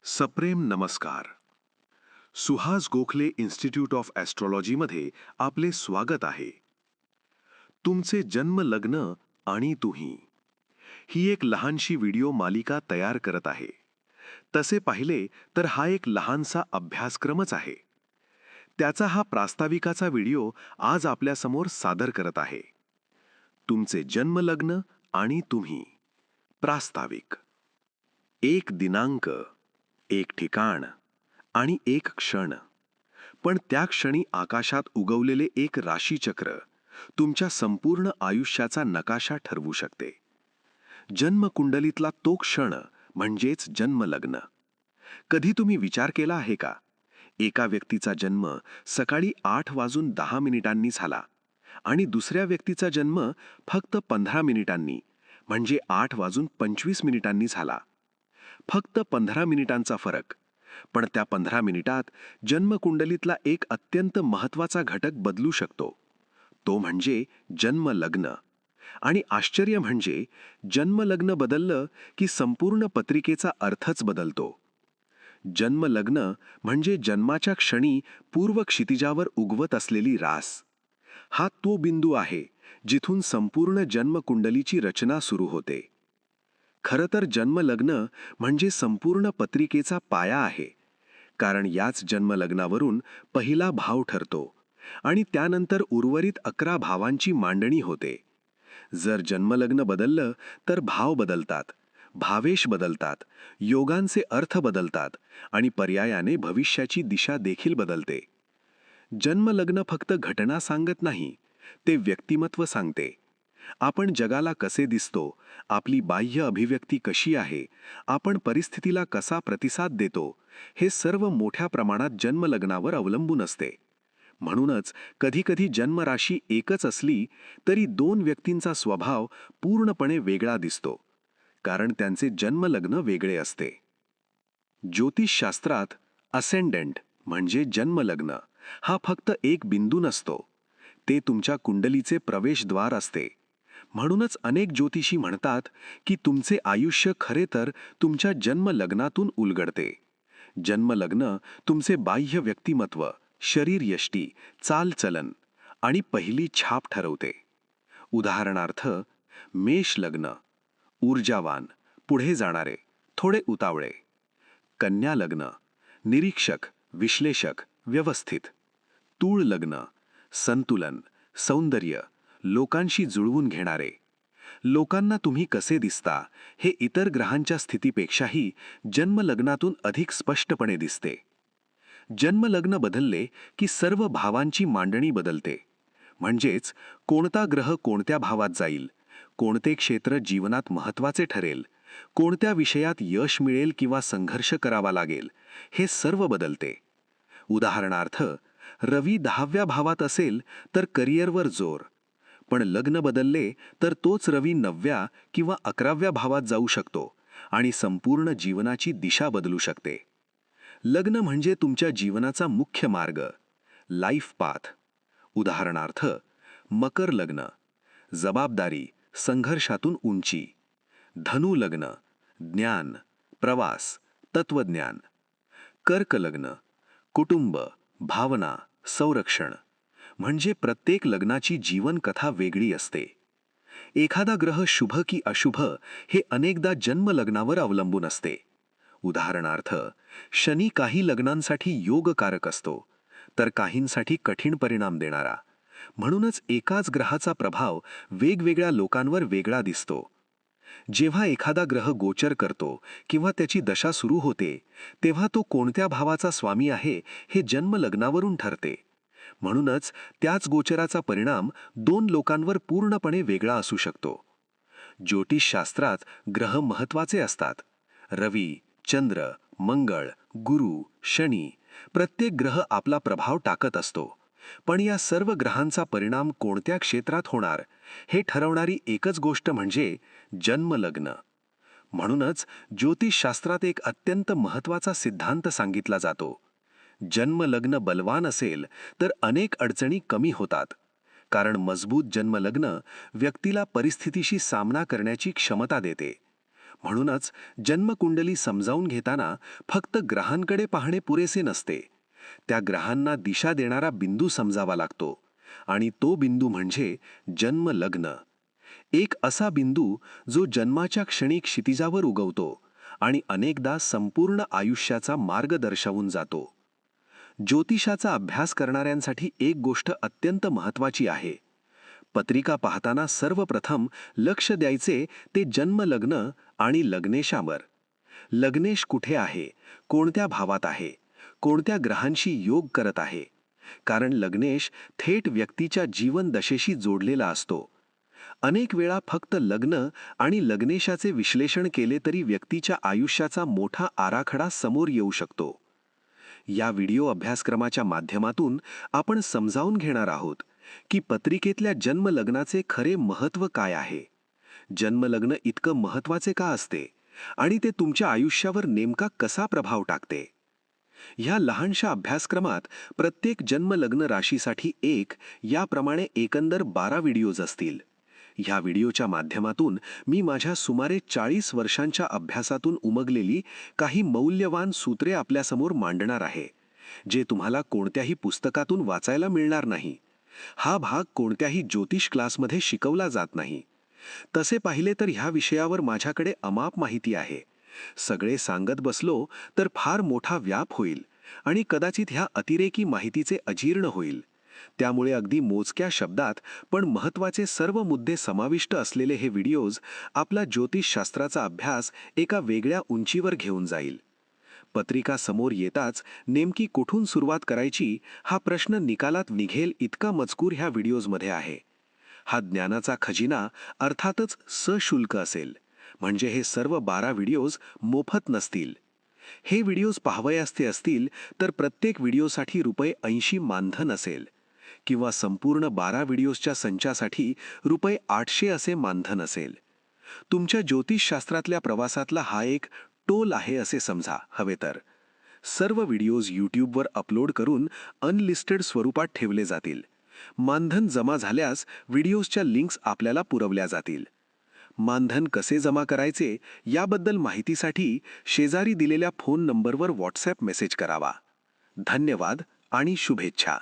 सप्रेम नमस्कार. Suhas Gokhale institute of ॲस्ट्रॉलॉजीमध्ये आपले स्वागत आहे. तुमचे जन्म लग्न आणि तुम्ही ही एक लहानशी व्हिडिओ मालिका तयार करत आहे. तसे पाहिले तर हा एक लहानसा अभ्यासक्रमच आहे. त्याचा हा प्रास्ताविकाचा व्हिडिओ आज आपल्यासमोर सादर करत आहे. तुमचे जन्म लग्न आणि तुम्ही. प्रास्ताविक. एक दिनांक, एक ठिकाण आणि एक क्षण, पण त्या क्षणी आकाशात उगवलेले एक राशीचक्र तुमच्या संपूर्ण आयुष्याचा नकाशा ठरवू शकते. जन्मकुंडलीतला तो क्षण म्हणजेच जन्मलग्न. कधी तुम्ही विचार केला आहे का? एका व्यक्तीचा जन्म सकाळी 8:10 झाला आणि दुसऱ्या व्यक्तीचा जन्म फक्त 15 मिनिटांनी म्हणजे 8:25 झाला. फक्त 15 मिनिटांचा फरक, पण त्या 15 मिनिटात जन्मकुंडलीतला एक अत्यंत महत्त्वाचा घटक बदलू शकतो. तो म्हणजे जन्मलग्न. आणि आश्चर्य म्हणजे जन्मलग्न बदललं की संपूर्ण पत्रिकेचा अर्थच बदलतो. जन्मलग्न म्हणजे जन्माच्या क्षणी पूर्व क्षितिजावर उगवत असलेली रास. हा तो बिंदू आहे जिथून संपूर्ण जन्मकुंडलीची रचना सुरू होते. खरं तर जन्मलग्न म्हणजे संपूर्ण पत्रिकेचा पाया आहे, कारण याच जन्मलग्नावरून पहिला भाव ठरतो आणि त्यानंतर उर्वरित 11 भावांची मांडणी होते. जर जन्मलग्न बदललं तर भाव बदलतात, भावेश बदलतात, योगांचे अर्थ बदलतात आणि पर्यायाने भविष्याची दिशा देखील बदलते. जन्मलग्न फक्त घटना सांगत नाही, ते व्यक्तिमत्व सांगते. आपण जगाला कसे दिसतो, आपली बाह्य अभिव्यक्ती कशी आहे, आपण परिस्थितीला कसा प्रतिसाद देतो, हे सर्व मोठ्या प्रमाणात जन्मलग्नावर अवलंबून असते. म्हणूनच कधीकधी जन्मराशी एकच असली तरी दोन व्यक्तींचा स्वभाव पूर्णपणे वेगळा दिसतो, कारण त्यांचे जन्मलग्न वेगळे असते. ज्योतिषशास्त्रात असेंडंट म्हणजे जन्मलग्न हा फक्त एक बिंदू नसतो, ते तुमच्या कुंडलीचे प्रवेशद्वार असते. म्हणूनच अनेक ज्योतिषी म्हणतात की तुमचे आयुष्य खरे तर तुमच्या जन्मलग्नातून उलगडते. जन्मलग्न तुमचे बाह्य व्यक्तिमत्व, शरीरयष्टी, चालचलन आणि पहिली छाप ठरवते. उदाहरणार्थ, मेष लग्न ऊर्जावान, पुढे जाणारे, थोडे उतावळे. कन्या लग्न निरीक्षक, विश्लेषक, व्यवस्थित. तूळ लग्न संतुलन, सौंदर्य, लोकांशी जुळवून घेणारे. लोकांना तुम्ही कसे दिसता हे इतर ग्रहांच्या स्थितीपेक्षाही जन्मलग्नातून अधिक स्पष्टपणे दिसते. जन्मलग्न बदलले की सर्व भावांची मांडणी बदलते. म्हणजेच कोणता ग्रह कोणत्या भावात जाईल, कोणते क्षेत्र जीवनात महत्त्वाचे ठरेल, कोणत्या विषयात यश मिळेल किंवा संघर्ष करावा लागेल, हे सर्व बदलते. उदाहरणार्थ, रवी 10व्या भावात असेल तर करिअरवर जोर, पण लग्न बदलले तर तोच रवी 9व्या किंवा 11व्या भावात जाऊ शकतो आणि संपूर्ण जीवनाची दिशा बदलू शकते. लग्न म्हणजे तुमच्या जीवनाचा मुख्य मार्ग, लाईफ पाथ. उदाहरणार्थ, मकर लग्न जबाबदारी, संघर्षातून उंची. धनु लग्न ज्ञान, प्रवास, तत्वज्ञान. कर्क लग्न कुटुंब, भावना, संरक्षण. म्हणजे प्रत्येक लग्नाची जीवनकथा वेगळी असते. एखादा ग्रह शुभ की अशुभ हे अनेकदा जन्मलग्नावर अवलंबून असते. उदाहरणार्थ, शनी काही लग्नांसाठी योगकारक असतो, तर काहींसाठी कठीण परिणाम देणारा. म्हणूनच एकाच ग्रहाचा प्रभाव वेगवेगळ्या लोकांवर वेगळा दिसतो. जेव्हा एखादा ग्रह गोचर करतो किंवा त्याची दशा सुरू होते, तेव्हा तो कोणत्या भावाचा स्वामी आहे हे जन्मलग्नावरून ठरते. म्हणूनच त्याच गोचराचा परिणाम दोन लोकांवर पूर्णपणे वेगळा असू शकतो. ज्योतिषशास्त्रात ग्रह महत्त्वाचे असतात. रवी, चंद्र, मंगळ, गुरु, शनी, प्रत्येक ग्रह आपला प्रभाव टाकत असतो. पण या सर्व ग्रहांचा परिणाम कोणत्या क्षेत्रात होणार हे ठरवणारी एकच गोष्ट म्हणजे जन्मलग्न. म्हणूनच ज्योतिषशास्त्रात एक अत्यंत महत्त्वाचा सिद्धांत सांगितला जातो. जन्मलग्न बलवान असेल तर अनेक अडचणी कमी होतात, कारण मजबूत जन्मलग्न व्यक्तीला परिस्थितीशी सामना करण्याची क्षमता देते. म्हणूनच जन्मकुंडली समजावून घेताना फक्त ग्रहांकडे पाहणे पुरेसे नसते. त्या ग्रहांना दिशा देणारा बिंदू समजावा लागतो आणि तो बिंदू म्हणजे जन्म लग्न. एक असा बिंदू जो जन्माच्या क्षणी क्षितिजावर उगवतो आणि अनेकदा संपूर्ण आयुष्याचा मार्ग दर्शवून जातो. ज्योतिषाचा अभ्यास करणाऱ्यांसाठी एक गोष्ट अत्यंत महत्त्वाची आहे. पत्रिका पाहताना सर्वप्रथम लक्ष द्यायचे ते जन्मलग्न आणि लग्नेशावर. लग्नेश कुठे आहे, कोणत्या भावात आहे, कोणत्या ग्रहांशी योग करत आहे, कारण लग्नेश थेट व्यक्तीच्या जीवन दशेशी जोडलेला असतो. अनेक वेळा फक्त लग्न आणि लग्नेशाचे विश्लेषण केले तरी व्यक्तीच्या आयुष्याचा मोठा आराखडा समोर येऊ शकतो. या व्हिडिओ अभ्यासक्रमाच्या माध्यमातून आपण समजावून घेणार आहोत की पत्रिकेतल्या जन्मलग्नाचे खरे महत्त्व काय आहे, जन्मलग्न इतकं महत्त्वाचे का असते आणि ते तुमच्या आयुष्यावर नेमका कसा प्रभाव टाकते. ह्या लहानशा अभ्यासक्रमात प्रत्येक जन्मलग्न राशीसाठी याप्रमाणे एकंदर 12 व्हिडिओज असतील. ह्या व्हिडिओच्या माध्यमातून मी माझ्या सुमारे 40 वर्षांच्या अभ्यासातून उमगलेली काही मौल्यवान सूत्रे आपल्यासमोर मांडणार आहे, जे तुम्हाला कोणत्याही पुस्तकातून वाचायला मिळणार नाही. हा भाग कोणत्याही ज्योतिष क्लासमध्ये शिकवला जात नाही. तसे पाहिले तर ह्या विषयावर माझ्याकडे अमाप माहिती आहे. सगळे सांगत बसलो तर फार मोठा व्याप होईल आणि कदाचित ह्या अतिरेकी माहितीचे अजीर्ण होईल. त्यामुळे अगदी मोजक्या शब्दात पण महत्त्वाचे सर्व मुद्दे समाविष्ट असलेले हे व्हिडिओज आपला ज्योतिषशास्त्राचा अभ्यास एका वेगळ्या उंचीवर घेऊन जाईल. पत्रिका समोर येताच नेमकी कुठून सुरुवात करायची हा प्रश्न निकालात निघेल इतका मजकूर ह्या व्हिडिओजमध्ये आहे. हा ज्ञानाचा खजिना अर्थातच सशुल्क असेल, म्हणजे हे सर्व 12 व्हिडिओज मोफत नसतील. हे व्हिडिओज पाहावयाचे असतील तर प्रत्येक व्हिडिओसाठी ₹80 मानधन असेल किंवा संपूर्ण 12 व्हिडिओजच्या संचासाठी ₹800 असे मानधन असेल. तुमच्या ज्योतिषशास्त्रातल्या प्रवासातला हा एक टोल आहे असे समजा हवे तर. सर्व व्हिडिओज यूट्यूबवर अपलोड करून अनलिस्टेड स्वरूपात ठेवले जातील. मानधन जमा झाल्यास व्हिडिओजच्या लिंक्स आपल्याला पुरवल्या जातील. मानधन कसे जमा करायचे याबद्दल माहितीसाठी शेजारी दिलेल्या फोन नंबरवर व्हॉट्सॲप मेसेज करावा. धन्यवाद आणि शुभेच्छा.